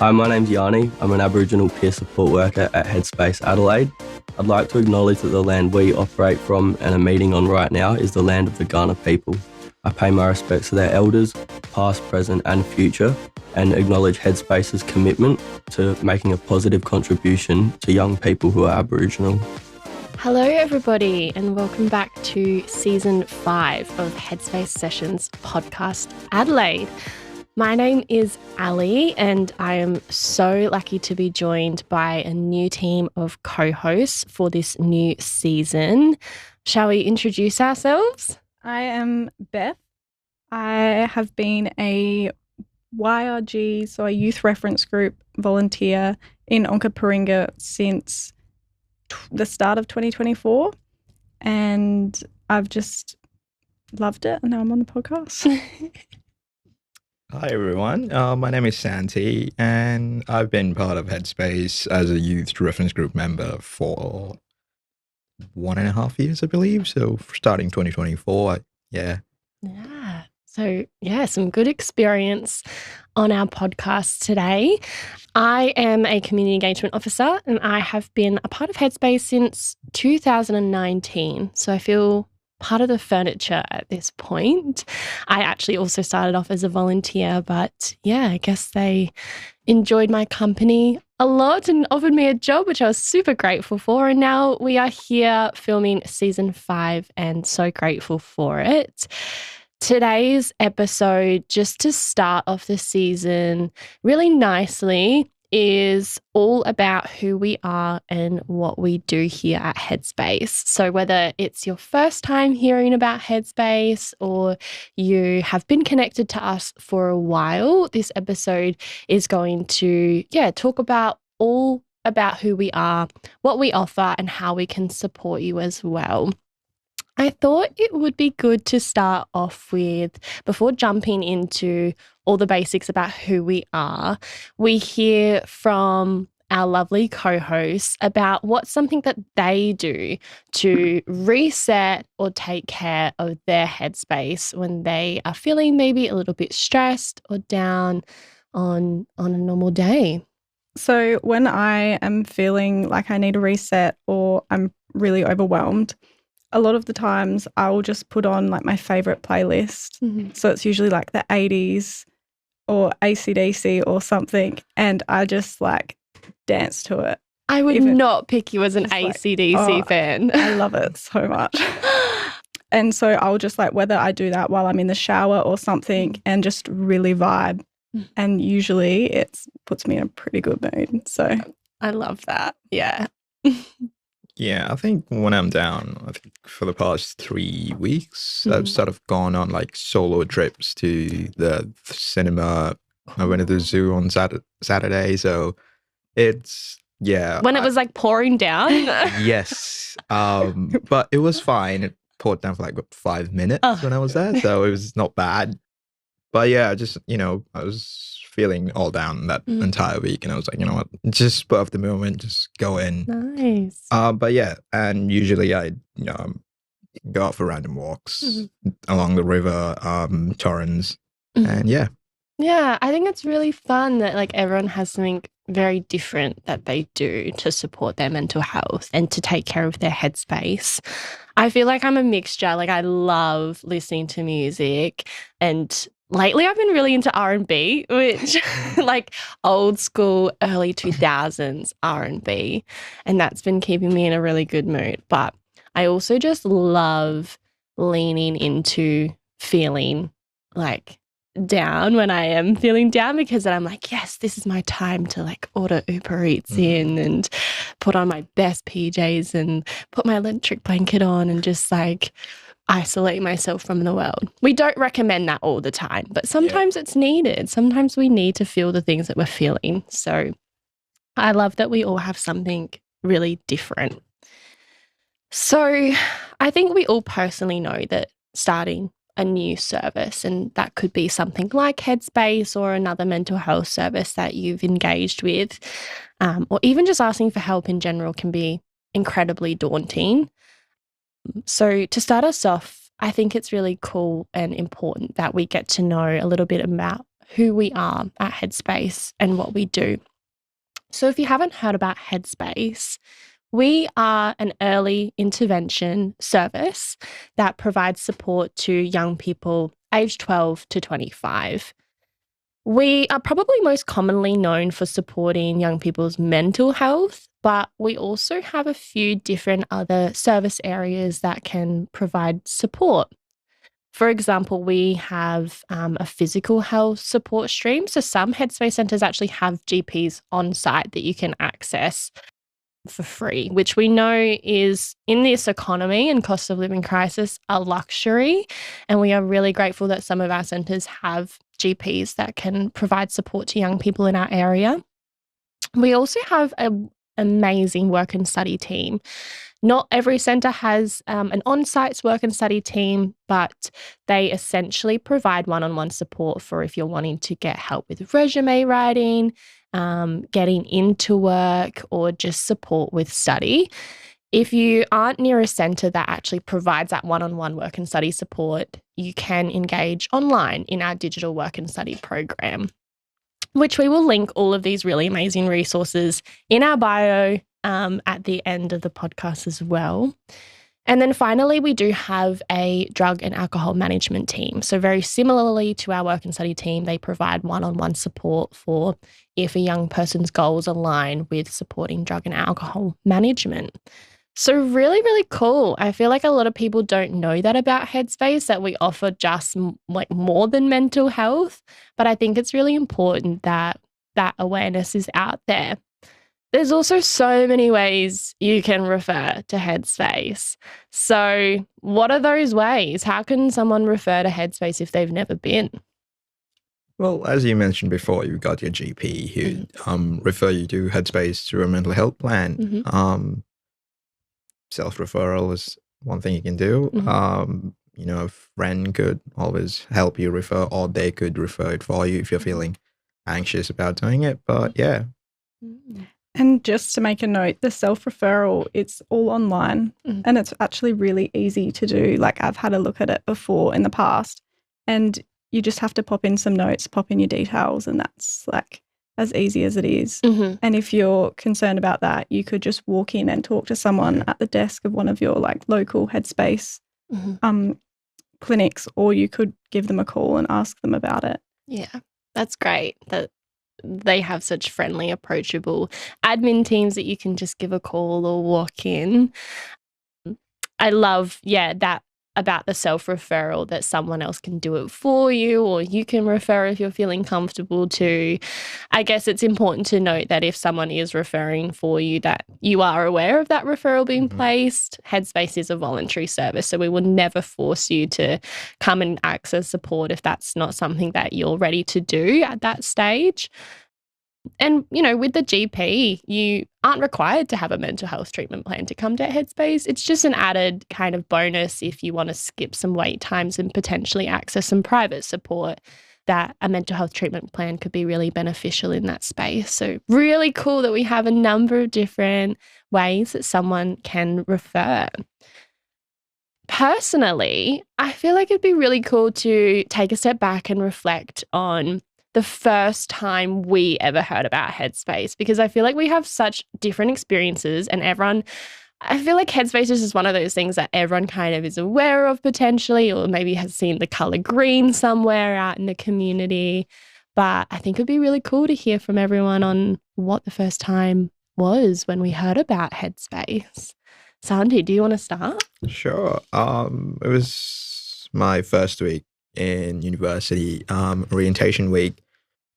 Hi, my name's Yanni. I'm an Aboriginal peer support worker at Headspace Adelaide. I'd like to acknowledge that the land we operate from and are meeting on right now is the land of the Kaurna people. I pay my respects to their elders, past, present and future, and acknowledge Headspace's commitment to making a positive contribution to young people who are Aboriginal. Hello everybody and welcome back to Season 5 of Headspace Sessions podcast Adelaide. My name is Ali and I am so lucky to be joined by a new team of co-hosts for this new season. Shall we introduce ourselves? I am Beth. I have been a YRG, so a Youth Reference Group volunteer in Onkaparinga since the start of 2024, and I've just loved it, and now I'm on the podcast. Hi everyone, my name is Santi and I've been part of Headspace as a Youth Reference Group member for 1.5 years, I believe. So starting 2024, So some good experience on our podcast today. I am a community engagement officer and I have been a part of Headspace since 2019. So I feel part of the furniture at this point. I actually also started off as a volunteer, but I guess they enjoyed my company a lot and offered me a job, which I was super grateful for. And now we are here filming Season 5 and so grateful for it. Today's episode, just to start off the season really nicely, is all about who we are and what we do here at Headspace. So whether it's your first time hearing about Headspace or you have been connected to us for a while, this episode is going to talk about all about who we are, what we offer, and how we can support you as well. I thought it would be good to start off with, before jumping into all the basics about who we are, we hear from our lovely co-hosts about what's something that they do to reset or take care of their headspace when they are feeling maybe a little bit stressed or down on a normal day. So when I am feeling like I need a reset or I'm really overwhelmed, a lot of the times I will just put on like my favourite playlist. Mm-hmm. So it's usually like the 80s or AC/DC or something, and I just like dance to it. I would not pick you as an AC/DC fan. I love it so much. And so I'll just like, whether I do that while I'm in the shower or something, and just really vibe. And usually it puts me in a pretty good mood. So I love that. Yeah. Yeah, I think when I'm down, I think for the past 3 weeks, I've sort of gone on like solo trips to the cinema. I went to the zoo on Saturday, so it's, When it was like pouring down? Yes, but it was fine. It poured down for like 5 minutes when I was there, so it was not bad. But just, I was feeling all down that entire week, and I was like, you know what, just spur of the moment, just go in. Nice. And usually I go out for random walks along the river, Torrens, and I think it's really fun that like everyone has something very different that they do to support their mental health and to take care of their headspace. I feel like I'm a mixture. Like I love listening to music, and lately I've been really into R&B, which like old school early 2000s R&B, and that's been keeping me in a really good mood. But I also just love leaning into feeling like down when I am feeling down, because then I'm like, yes, this is my time to like order Uber Eats in and put on my best PJs and put my electric blanket on and just like isolate myself from the world. We don't recommend that all the time, but sometimes it's needed. Sometimes we need to feel the things that we're feeling. So I love that we all have something really different. So I think we all personally know that starting a new service, and that could be something like Headspace or another mental health service that you've engaged with, or even just asking for help in general, can be incredibly daunting. So to start us off, I think it's really cool and important that we get to know a little bit who we are at Headspace and what we do. So if you haven't heard about Headspace, we are an early intervention service that provides support to young people aged 12 to 25. We are probably most commonly known for supporting young people's mental health, but we also have a few different other service areas that can provide support. For example, we have a physical health support stream. So some Headspace centres actually have GPs on site that you can access for free, which we know is, in this economy and cost of living crisis, a luxury. And we are really grateful that some of our centres have GPs that can provide support to young people in our area. We also have an amazing work and study team. Not every centre has an on-site work and study team, but they essentially provide one-on-one support for if you're wanting to get help with resume writing, getting into work, or just support with study. If you aren't near a centre that actually provides that one-on-one work and study support, you can engage online in our digital work and study program, which we will link all of these really amazing resources in our bio at the end of the podcast as well. And then finally, we do have a drug and alcohol management team. So very similarly to our work and study team, they provide one-on-one support for if a young person's goals align with supporting drug and alcohol management. So really, really cool. I feel like a lot of people don't know that about Headspace, that we offer just like more than mental health. But I think it's really important that that awareness is out there. There's also so many ways you can refer to Headspace. So what are those ways? How can someone refer to Headspace if they've never been? Well, as you mentioned before, you've got your GP who refer you to Headspace through a mental health plan. Mm-hmm. Self-referral is one thing you can do. Mm-hmm. A friend could always help you refer, or they could refer it for you if you're feeling anxious about doing it. But yeah. Mm-hmm. And just to make a note, the self-referral, it's all online and it's actually really easy to do. Like I've had a look at it before in the past, and you just have to pop in some notes, pop in your details, and that's like as easy as it is. Mm-hmm. And if you're concerned about that, you could just walk in and talk to someone at the desk of one of your like local Headspace clinics, or you could give them a call and ask them about it. Yeah, that's great that they have such friendly, approachable admin teams that you can just give a call or walk in. I love, that about the self-referral, that someone else can do it for you, or you can refer if you're feeling comfortable to. I guess it's important to note that if someone is referring for you, that you are aware of that referral being placed. Headspace is a voluntary service, so we will never force you to come and access support if that's not something that you're ready to do at that stage. And, with the GP, you aren't required to have a mental health treatment plan to come to Headspace. It's just an added kind of bonus if you want to skip some wait times and potentially access some private support, that a mental health treatment plan could be really beneficial in that space. So really cool that we have a number of different ways that someone can refer. Personally, I feel like it'd be really cool to take a step back and reflect on the first time we ever heard about Headspace, because I feel like we have such different experiences, and I feel like Headspace is just one of those things that everyone kind of is aware of potentially, or maybe has seen the colour green somewhere out in the community. But I think it'd be really cool to hear from everyone on what the first time was when we heard about Headspace. Santi, do you want to start? Sure. It was my first week in university, orientation week.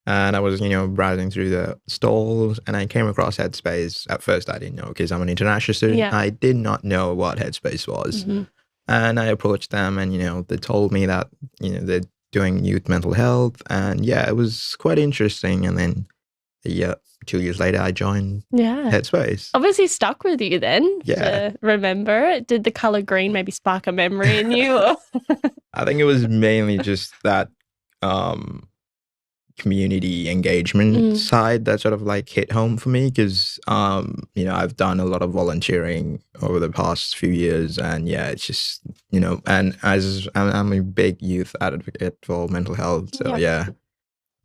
And I was, browsing through the stalls, and I came across Headspace. At first, I didn't know, because I'm an international student. Yeah. I did not know what Headspace was. And I approached them, and, they told me that, they're doing youth mental health. And yeah, it was quite interesting. And then 2 years later, I joined Headspace. Obviously stuck with you then. Yeah. To remember it. Did the colour green maybe spark a memory in you? Or? I think it was mainly just that community engagement side that sort of like hit home for me, because I've done a lot of volunteering over the past few years, and it's just and as I'm a big youth advocate for mental health, so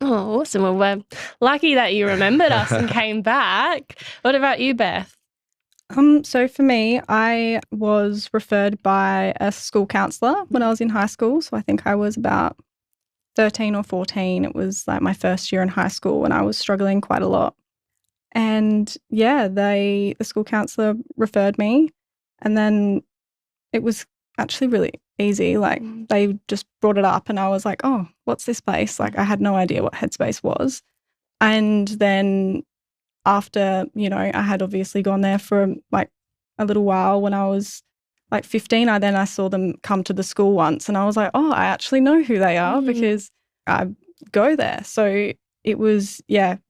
Oh, awesome. Well, we're lucky that you remembered us and came back. What about you, Beth? So for me, I was referred by a school counsellor when I was in high school. So I think I was about 13 or 14. It was like my first year in high school and I was struggling quite a lot. And yeah, the school counsellor referred me, and then it was actually really easy. Like they just brought it up and I was like, oh, what's this place? Like I had no idea what Headspace was. And then after, I had obviously gone there for like a little while when I was like 15, I saw them come to the school once and I was like, oh, I actually know who they are because I go there. So it was,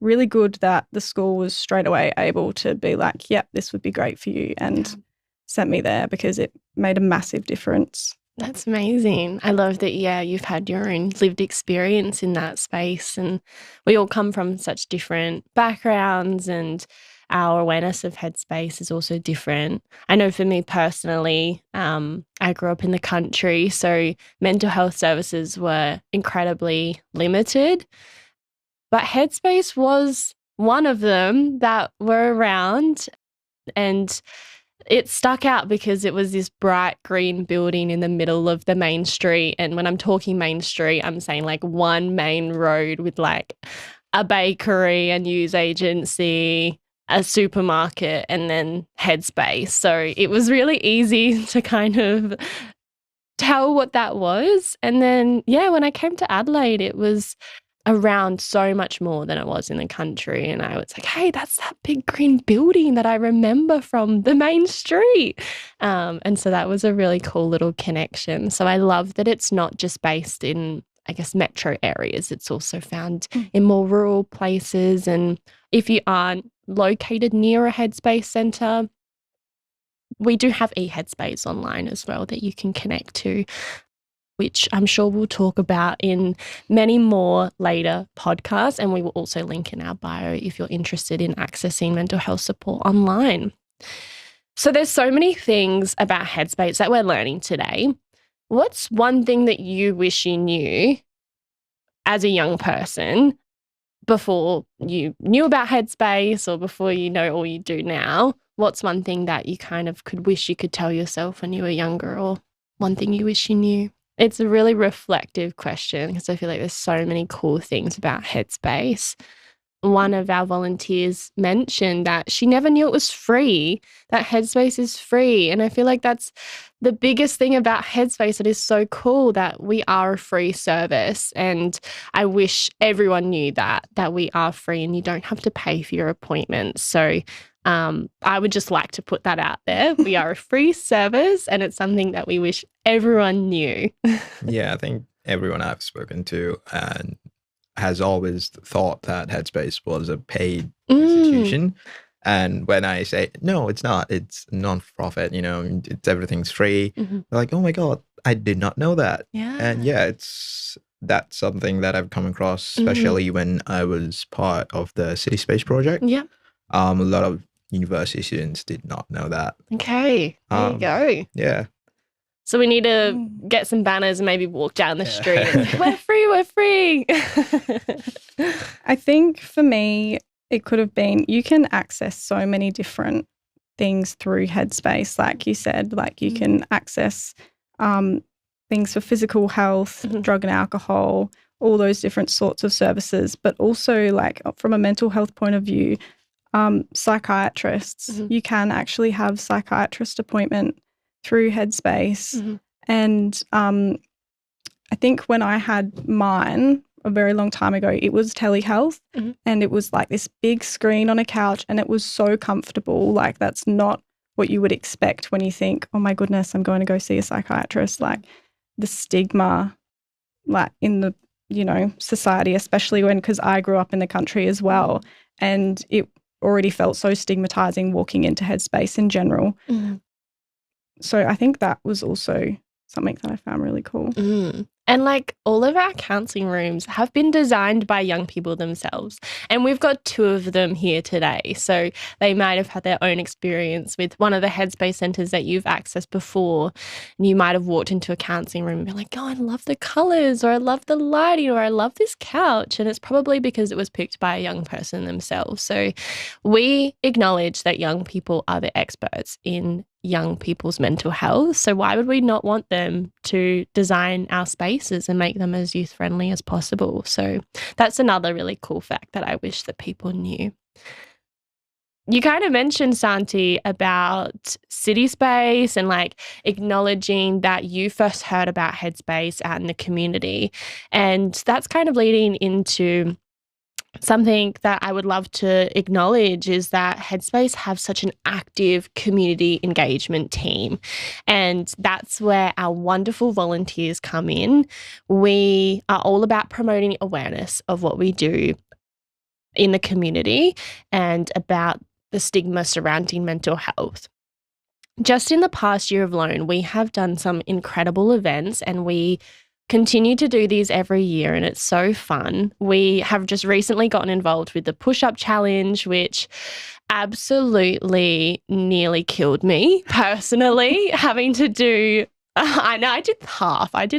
really good that the school was straight away able to be like, yep, this would be great for you, and sent me there because it made a massive difference. That's amazing. I love that, you've had your own lived experience in that space, and we all come from such different backgrounds and our awareness of Headspace is also different. I know for me personally, I grew up in the country, so mental health services were incredibly limited, but Headspace was one of them that were around, and it stuck out because it was this bright green building in the middle of the main street. And when I'm talking main street, I'm saying like one main road with like a bakery, a news agency, a supermarket, and then Headspace. So it was really easy to kind of tell what that was. And then, when I came to Adelaide, it was around so much more than it was in the country. And I was like, hey, that's that big green building that I remember from the main street. And so that was a really cool little connection. So I love that it's not just based in, I guess, metro areas. It's also found in more rural places. And if you aren't located near a Headspace centre, we do have eHeadspace online as well that you can connect to, which I'm sure we'll talk about in many more later podcasts. And we will also link in our bio if you're interested in accessing mental health support online. So there's so many things about Headspace that we're learning today. What's one thing that you wish you knew as a young person before you knew about Headspace or before you know all you do now? What's one thing that you kind of could wish you could tell yourself when you were younger, or one thing you wish you knew? It's a really reflective question because I feel like there's so many cool things about Headspace. One of our volunteers mentioned that she never knew it was free, that Headspace is free. And I feel like that's the biggest thing about Headspace. It is so cool that we are a free service. And I wish everyone knew that we are free and you don't have to pay for your appointments. So I would just like to put that out there. We are a free service and it's something that we wish everyone knew. Yeah, I think everyone I've spoken to has always thought that Headspace was a paid institution. And when I say, no, it's not, it's non-profit, everything's free. They're like, oh my God, I did not know that. Yeah. And that's something that I've come across, especially when I was part of the City Space project. Yeah. A lot of university students did not know that. Okay, there you go. Yeah. So we need to get some banners and maybe walk down the street and say, we're free, we're free. I think for me, it could have been, you can access so many different things through Headspace. Like you said, like you can access things for physical health, drug and alcohol, all those different sorts of services, but also like from a mental health point of view, psychiatrists. You can actually have psychiatrist appointment through Headspace. And I think when I had mine a very long time ago, it was telehealth and it was like this big screen on a couch and it was so comfortable. Like that's not what you would expect when you think, oh my goodness, I'm going to go see a psychiatrist. Like the stigma like in the, society, especially because I grew up in the country as well. And it already felt so stigmatizing walking into Headspace in general. So I think that was also something that I found really cool. And like all of our counselling rooms have been designed by young people themselves. And we've got 2 of them here today. So they might have had their own experience with one of the headspace centres that you've accessed before. And you might have walked into a counselling room and been like, oh, I love the colours, or I love the lighting, or I love this couch. And it's probably because it was picked by a young person themselves. So we acknowledge that young people are the experts in young people's mental health. So why would we not want them to design our spaces and make them as youth friendly as possible? So that's another really cool fact that I wish that people knew. You kind of mentioned, Santi, about city space and like acknowledging that you first heard about Headspace out in the community. And that's kind of leading into something that I would love to acknowledge is that Headspace have such an active community engagement team. And that's where our wonderful volunteers come in. We are all about promoting awareness of what we do in the community and about the stigma surrounding mental health. Just in the past year alone, we have done some incredible events, and we continue to do these every year, and it's so fun. We have just recently gotten involved with the push-up challenge, which absolutely nearly killed me personally, having to do I know I did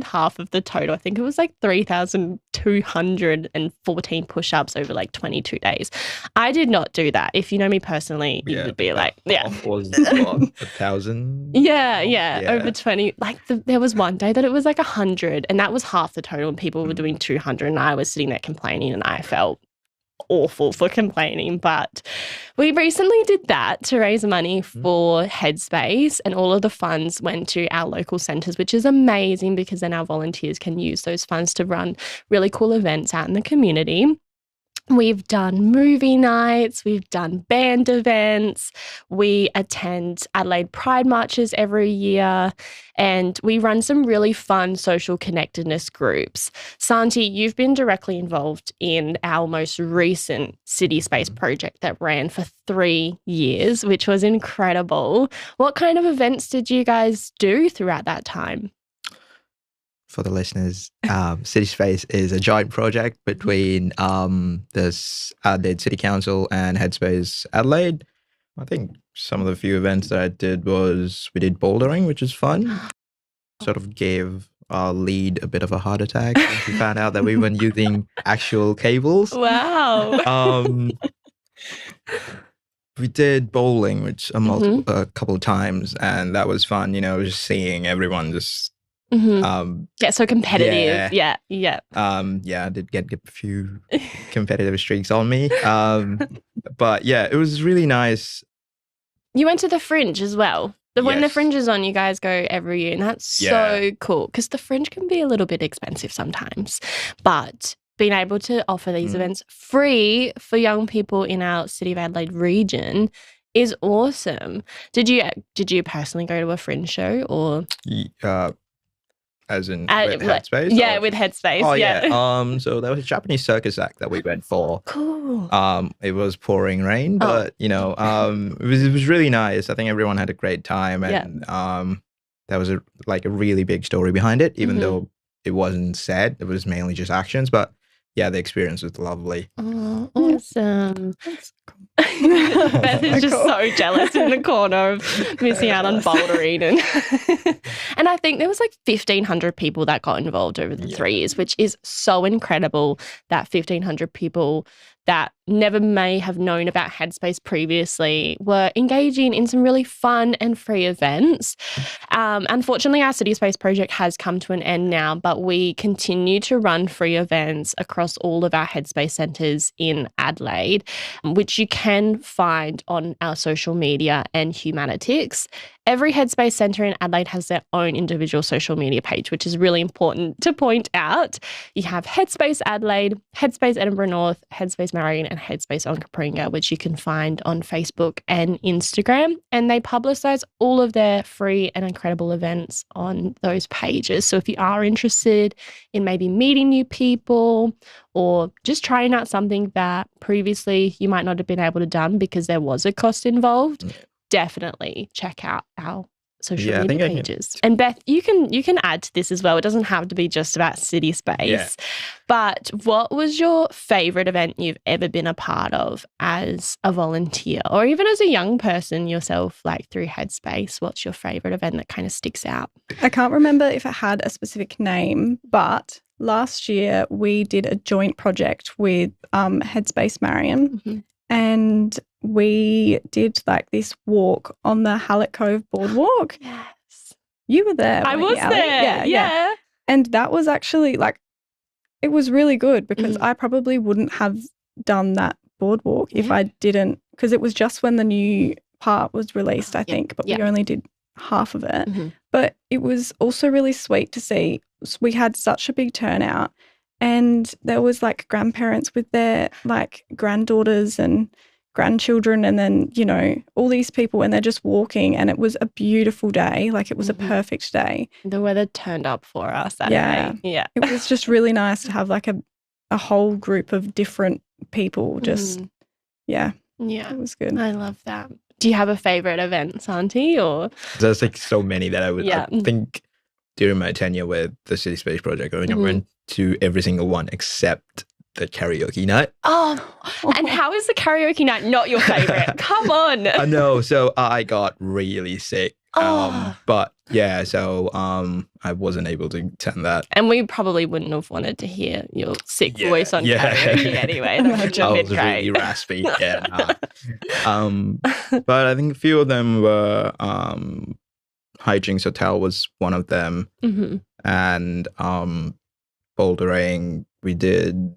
half of the total. I think it was like 3,214 push-ups over like 22 days. I did not do that. If you know me personally, you would be like, half was what, 1,000? Yeah, over 20. Like there was one day that it was like 100, and that was half the total, and people were doing 200, and I was sitting there complaining, and I felt awful for complaining. But we recently did that to raise money for Headspace, and all of the funds went to our local centres, which is amazing because then our volunteers can use those funds to run really cool events out in the community. We've done movie nights, we've done band events, we attend Adelaide Pride marches every year, and we run some really fun social connectedness groups. Santi, you've been directly involved in our most recent City Space project that ran for 3 years, which was incredible. What kind of events did you guys do throughout that time? For the listeners, City Space is a joint project between the Adelaide City Council and Headspace Adelaide. I think some of the few events that I did was we did bouldering, which is fun. Sort of gave our lead a bit of a heart attack when she found out that we weren't using actual cables. Wow. We did bowling, which a couple of times, and that was fun. You know, just seeing everyone just get so competitive. Yeah. I did get a few competitive streaks on me. But yeah, it was really nice. You went to the Fringe as well. When the Yes. Fringe is on, you guys go every year, and that's so cool because the Fringe can be a little bit expensive sometimes. But being able to offer these events free for young people in our City of Adelaide region is awesome. Did you personally go to a Fringe show or? As in with Headspace? Yeah, with Headspace. Oh, yeah. So there was a Japanese circus act that we went for. Cool. It was pouring rain, but, you know, it was really nice. I think everyone had a great time. And there was a really big story behind it, even though it wasn't said. It was mainly just actions. But, yeah, the experience was lovely. Oh, awesome. Beth is just so jealous in the corner of missing out on bouldering. And I think there was like 1,500 people that got involved over the 3 years, which is so incredible that 1,500 people that never may have known about Headspace previously were engaging in some really fun and free events. Unfortunately, our City Space project has come to an end now, but we continue to run free events across all of our Headspace centres in Adelaide, which you can find on our social media and Humanitics. Every Headspace centre in Adelaide has their own individual social media page, which is really important to point out. You have Headspace Adelaide, Headspace Edinburgh North, Headspace Marion, and Headspace Onkaparinga, which you can find on Facebook and Instagram. And they publicise all of their free and incredible events on those pages. So if you are interested in maybe meeting new people or just trying out something that previously you might not have been able to done because there was a cost involved, definitely check out our social Yeah, I media think I can- pages. And Beth, you can add to this as well. It doesn't have to be just about City Space. Yeah. But what was your favourite event you've ever been a part of as a volunteer or even as a young person yourself, like through Headspace? What's your favourite event that kind of sticks out? I can't remember if it had a specific name, but last year we did a joint project with Headspace Marion. Mm-hmm. And we did like this walk on the Hallett Cove boardwalk. Yes. You were there. I weren't was you, Ali? there. Yeah. And that was actually like, it was really good because Mm. I probably wouldn't have done that boardwalk if I didn't, because it was just when the new part was released, I think, but we only did half of it. Mm-hmm. But it was also really sweet to see. We had such a big turnout. And there was like grandparents with their like granddaughters and grandchildren and then, you know, all these people and they're just walking and it was a beautiful day. Like it was a perfect day. The weather turned up for us that Yeah. day. Yeah. It was just really nice to have like a whole group of different people just, Yeah. it was good. I love that. Do you have a favourite event, Santi, or? There's like so many that I Yeah. think during my tenure with the City Space Project, I went to every single one except the karaoke night. Oh, and how is the karaoke night not your favourite? Come on. I know. So I got really sick. Oh. But yeah, so I wasn't able to attend that. And we probably wouldn't have wanted to hear your sick voice on yeah. karaoke anyway. That would have I been was great. really raspy. Yeah. But I think a few of them were Hijinks Hotel was one of them. Mm-hmm. And bouldering, we did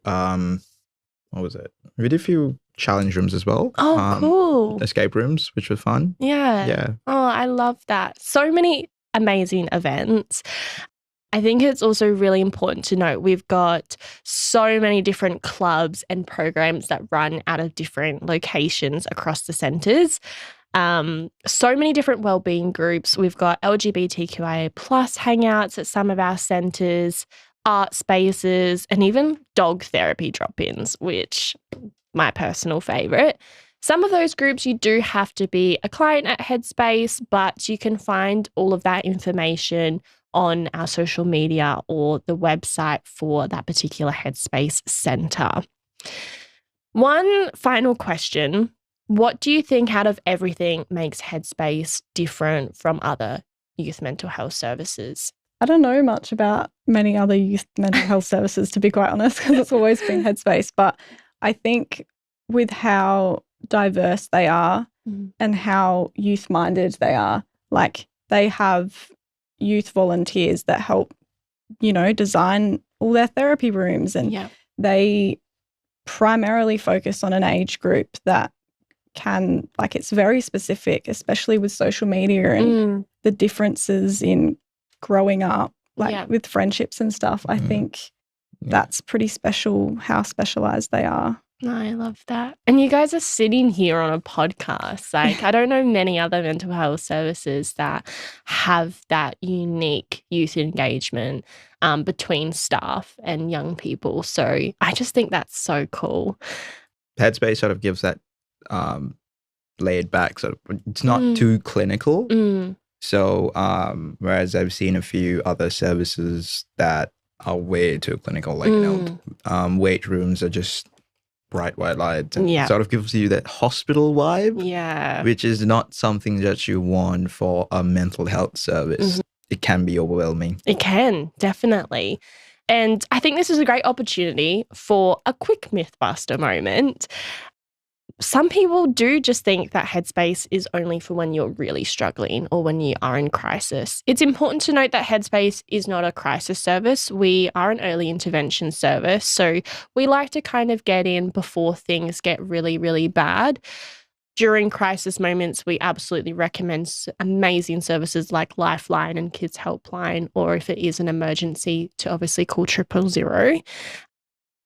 what was it? We did a few challenge rooms as well. Oh, cool. Escape rooms, which was fun. Yeah. Yeah. Oh, I love that. So many amazing events. I think it's also really important to note we've got so many different clubs and programs that run out of different locations across the centres. So many different wellbeing groups. We've got LGBTQIA plus hangouts at some of our centres, art spaces, and even dog therapy drop-ins, which my personal favourite. Some of those groups you do have to be a client at Headspace, but you can find all of that information on our social media or the website for that particular Headspace centre. One final question. What do you think out of everything makes Headspace different from other youth mental health services? I don't know much about many other youth mental health services, to be quite honest, because it's always been Headspace. But I think with how diverse they are and how youth-minded they are, like they have youth volunteers that help, you know, design all their therapy rooms and they primarily focus on an age group that can, like, it's very specific, especially with social media and the differences in growing up, like with friendships and stuff. I think that's pretty special, how specialized they are. I love that. And you guys are sitting here on a podcast. Like, I don't know many other mental health services that have that unique youth engagement between staff and young people. So I just think that's so cool. Headspace sort of gives that laid back sort of, it's not too clinical. So whereas I've seen a few other services that are way too clinical, like, you know, weight rooms are just bright white lights and sort of gives you that hospital vibe, which is not something that you want for a mental health service. It can be overwhelming. It can, definitely. And I think this is a great opportunity for a quick Mythbuster moment. Some people do just think that Headspace is only for when you're really struggling or when you are in crisis. It's important to note that Headspace is not a crisis service. We are an early intervention service. So we like to kind of get in before things get really, really bad. During crisis moments, we absolutely recommend amazing services like Lifeline and Kids Helpline, or if it is an emergency, to obviously call 000.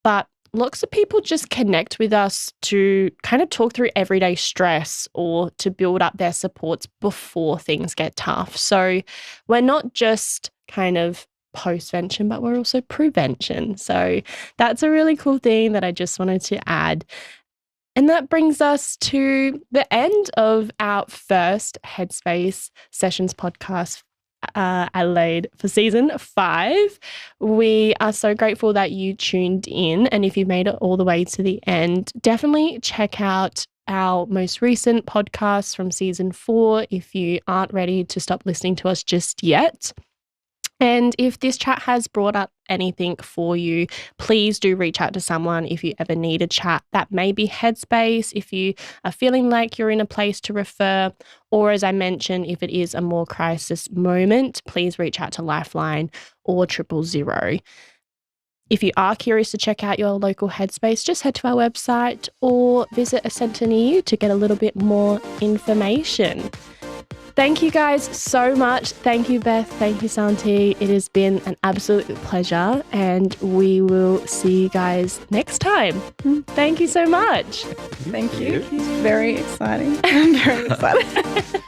But lots of people just connect with us to kind of talk through everyday stress or to build up their supports before things get tough. So we're not just kind of postvention, but we're also prevention. So that's a really cool thing that I just wanted to add. And that brings us to the end of our first Headspace Sessions podcast, Adelaide, for season 5. We are so grateful that you tuned in. And if you've made it all the way to the end, definitely check out our most recent podcasts from season 4 if you aren't ready to stop listening to us just yet. And if this chat has brought up anything for you, please do reach out to someone if you ever need a chat. That may be Headspace, if you are feeling like you're in a place to refer, or as I mentioned, if it is a more crisis moment, please reach out to Lifeline or 000. If you are curious to check out your local Headspace, just head to our website or visit a centre near you to get a little bit more information. Thank you guys so much. Thank you, Beth. Thank you, Santi. It has been an absolute pleasure, and we will see you guys next time. Thank you so much. Thank you. It's very exciting. I'm very excited.